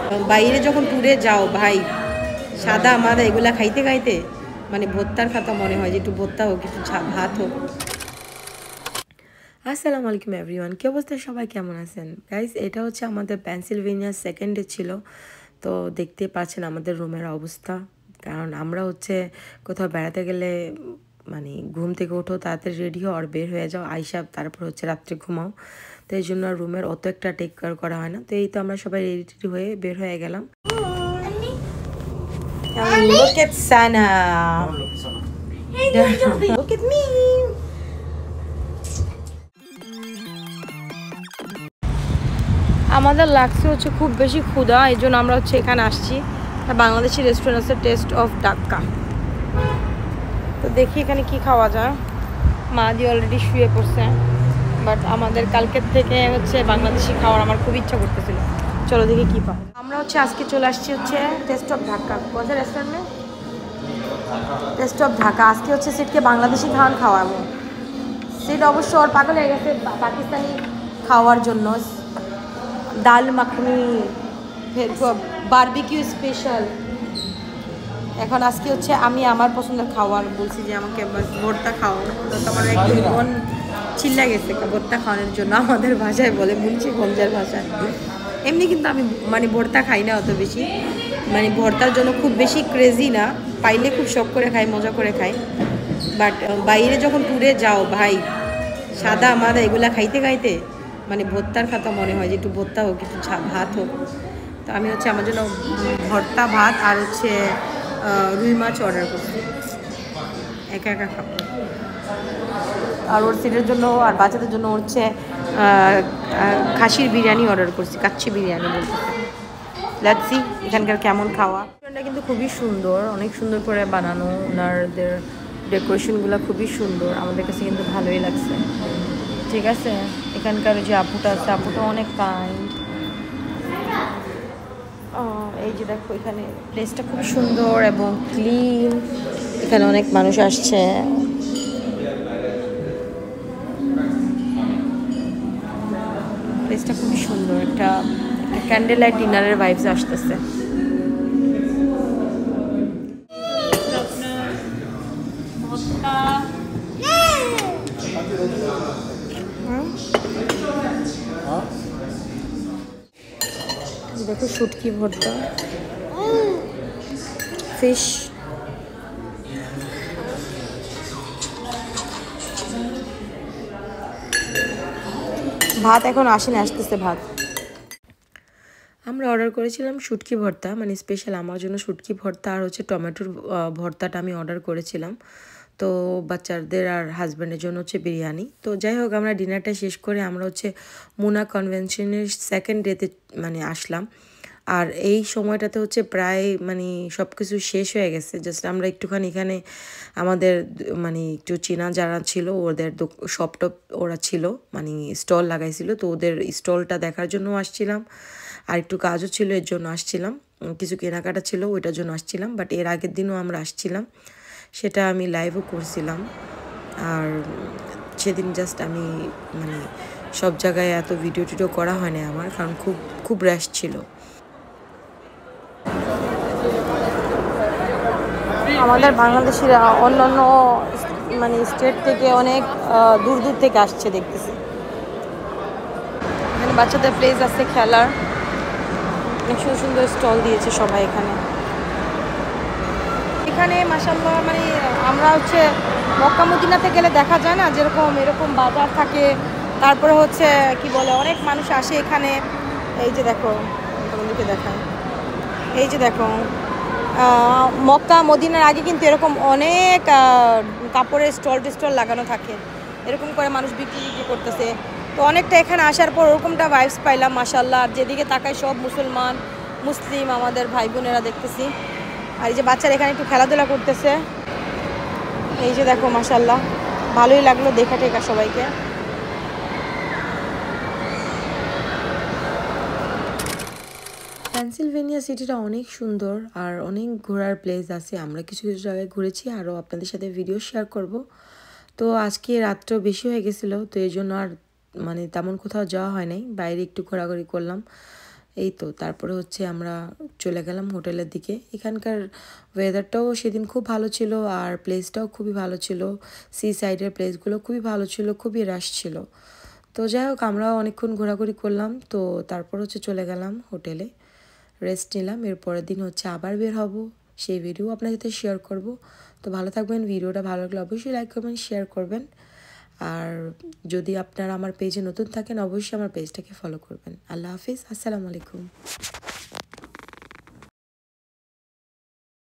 বাইরে যখন ট্যুরে যাও ভাই, সাদা মাদা এগুলা খাইতে খাইতে মানে ভর্তার খাতা মনে হয় যে একটু ভর্তা হোক, একটু ভাত হোক। আসসালামু আলাইকুম এভরিওয়ান, কি অবস্থা, সবাই কেমন আছেন গাইস? এটা হচ্ছে আমাদের পেনসিলভেনিয়ার সেকেন্ড ডে ছিল। তো দেখতে পাচ্ছেন আমাদের রুমের অবস্থা, কারণ আমরা হচ্ছে কোথাও বেড়াতে গেলে মানে ঘুম থেকে ওঠো, তাড়াতাড়ি রেডি হও আর বের হয়ে যাও, আইসা তারপর হচ্ছে রাত্রে ঘুমাও। তো এই জন্য রুমের অত একটা টেক কেয়ার করা হয় না। তো এই তো আমরা সবাই রেডি হয়ে বের হয়ে গেলাম। Look at Sana. Look at me. আমাদের লাগছে হচ্ছে খুব বেশি ক্ষুধা, এই জন্য আমরা হচ্ছে এখানে আসছি। বাংলাদেশি রেস্টুরেন্ট আছে টেস্ট অফ ঢাকা। তো দেখি এখানে কি খাওয়া যায়। মা দি অলরেডি শুয়ে পড়ছে, বাট আমাদের কালকের থেকে হচ্ছে বাংলাদেশি খাওয়ার আমার খুব ইচ্ছা করতেছিল। চলো দেখি কি পাবো। আমরা হচ্ছে আজকে চলে আসছি হচ্ছে টেস্ট অফ ঢাকা। কোথায় রেস্টুরেন্টে? Test of Dhaka. আজকে হচ্ছে সিটকে বাংলাদেশি খাওয়াবো। সিট অবশ্য ওর পাগল হয়ে গেছে পাকিস্তানি খাওয়ার জন্য। ডাল মাখনি, বারবিকিউ স্পেশাল। এখন আজকে হচ্ছে আমি আমার পছন্দের খাওয়ার বলছি যে আমাকে ভর্তা খাওয়ানো, আমার একদম মন চিল্লা গেছে ভর্তা খাওয়ানোর জন্য। আমাদের ভাষায় বলে মুন্সিগঞ্জের ভাষায়। এমনি কিন্তু আমি মানে ভর্তা খাই না অত বেশি, মানে ভর্তার জন্য খুব বেশি ক্রেজি না, পাইলে খুব শখ করে খাই, মজা করে খাই। বাট বাইরে যখন ট্যুরে যাও ভাই, সাদা মাদা এগুলা খাইতে খাইতে মানে ভর্তার খাতা মনে হয় যে একটু ভর্তা হোক, একটু ভাত হোক। তো আমি হচ্ছে আমার জন্য ভর্তা, ভাত আর হচ্ছে রুই মাছ অর্ডার করছি, একা একা খাবো। আর ওর সিটের জন্য আর বাচ্চাদের জন্য হচ্ছে খাসির বিরিয়ানি অর্ডার করছি, কাচ্চি বিরিয়ানি বলতেছে। লেটস সি এখানকার কেমন খাওয়া। রেস্টুরেন্টটা কিন্তু খুবই সুন্দর, অনেক সুন্দর করে বানানো, ওনাদের ডেকোরেশনগুলো খুবই সুন্দর, আমাদের কাছে কিন্তু ভালোই লাগছে। ঠিক আছে, এখানকার যে আপুটা আছে, আপুটা অনেক কাইন্ড। এই যে দেখো এখানে প্লেসটা খুব সুন্দর এবং ক্লিন, এখানে অনেক মানুষ আসছে। প্লেসটা খুবই সুন্দর, একটা ক্যান্ডেল লাইট ডিনারের ভাইবস আসতেছে। দেখো শুটকি ভর্তা, ফিশ, ভাত এখন আসেনি, আসতেছে ভাত। আমরা অর্ডার করেছিলাম শুটকি ভর্তা, মানে স্পেশাল আমার জন্য শুটকি ভর্তা আর হচ্ছে টমেটোর ভর্তাটা আমি অর্ডার করেছিলাম। তো বাচ্চাদের আর হাজব্যান্ডের জন্য হচ্ছে বিরিয়ানি। তো যাই হোক, আমরা ডিনারটা শেষ করে আমরা হচ্ছে মুনা কনভেনশনের সেকেন্ড ডেতে মানে আসলাম। আর এই সময়টাতে হচ্ছে প্রায় মানে সব কিছু শেষ হয়ে গেছে, জাস্ট আমরা একটুখানি এখানে আমাদের মানে একটু চেনা যারা ছিল ওদের শপ টপ ওরা ছিল, মানে স্টল লাগাইছিল, তো ওদের স্টলটা দেখার জন্য আসছিলাম। আর একটু কাজও ছিল, এর জন্য আসছিলাম, কিছু কেনাকাটা ছিল ওইটার জন্য আসছিলাম। বাট এর আগের দিনও আমরা আসছিলাম, সেটা আমি লাইভও করছিলাম। আর সেদিন জাস্ট আমি মানে সব জায়গায় এত ভিডিও টিডিও করা হয় না আমার, কারণ খুব খুব র্যাশ ছিল। আমাদের বাংলাদেশিরা অন্যান্য মানে স্টেট থেকে অনেক দূর দূর থেকে আসছে দেখতেছি। এখানে বাচ্চাদের প্লেস আছে খেলার, অনেক সুন্দর সুন্দর স্টল দিয়েছে সবাই এখানে। এখানে মাশাআল্লাহ মানে আমরা হচ্ছে মক্কা মদিনাতে গেলে দেখা যায় না যেরকম এরকম বাজার থাকে, তারপরে হচ্ছে কি বলে অনেক মানুষ আসে এখানে। এই যে দেখো, তোমাদেরকে দেখায়, এই যে দেখো মক্কা মদিনার আগে কিন্তু এরকম অনেক কাপড়ের স্টল লাগানো থাকে, এরকম করে মানুষ বিক্রি করতেছে। তো অনেকটা এখানে আসার পর ওরকমটা ভাইবস পাইলাম মাশাআল্লাহ। আর যেদিকে তাকাই সব মুসলিম আমাদের ভাই বোনেরা দেখতেছি। আর এই যে বাচ্চারা এখানে একটু খেলাধুলা করতেছে, এই যে দেখো মাশাআল্লাহ, ভালোই লাগলো দেখা টেকা সবাইকে। পেনসিলভেনিয়া সিটিটা অনেক সুন্দর আর অনেক ঘোরার প্লেস আছে, আমরা কিছু কিছু জায়গায় ঘুরেছি, আরও আপনাদের সাথে ভিডিও শেয়ার করব। তো আজকে রাতটাও বেশি হয়ে গেছিলো, তো এই জন্য আর মানে তেমন কোথাও যাওয়া হয় নাই, বাইরে একটু ঘোরাঘুরি করলাম। এই তো তারপরে হচ্ছে আমরা চলে গেলাম হোটেলের দিকে। এখানকার ওয়েদারটাও সেদিন খুব ভালো ছিল আর প্লেসটাও খুবই ভালো ছিল। সি সাইডের প্লেসগুলো খুবই ভালো ছিল, খুবই রাশ ছিল। তো যাই হোক আমরাও অনেকক্ষণ ঘোরাঘুরি করলাম। তো তারপর হচ্ছে চলে গেলাম হোটেলে, রেস্ট নিলাম। এর পরের দিন হচ্ছে আবার বের হব, সেই ভিডিও আপনার সাথে শেয়ার করব। তো ভালো থাকবেন, ভিডিওটা ভালো লাগলে অবশ্যই লাইক করবেন, শেয়ার করবেন। আর যদি আপনারা আমার পেজে নতুন থাকেন অবশ্যই আমার পেজটাকে ফলো করবেন। আল্লাহ হাফিজ, আসসালামু আলাইকুম।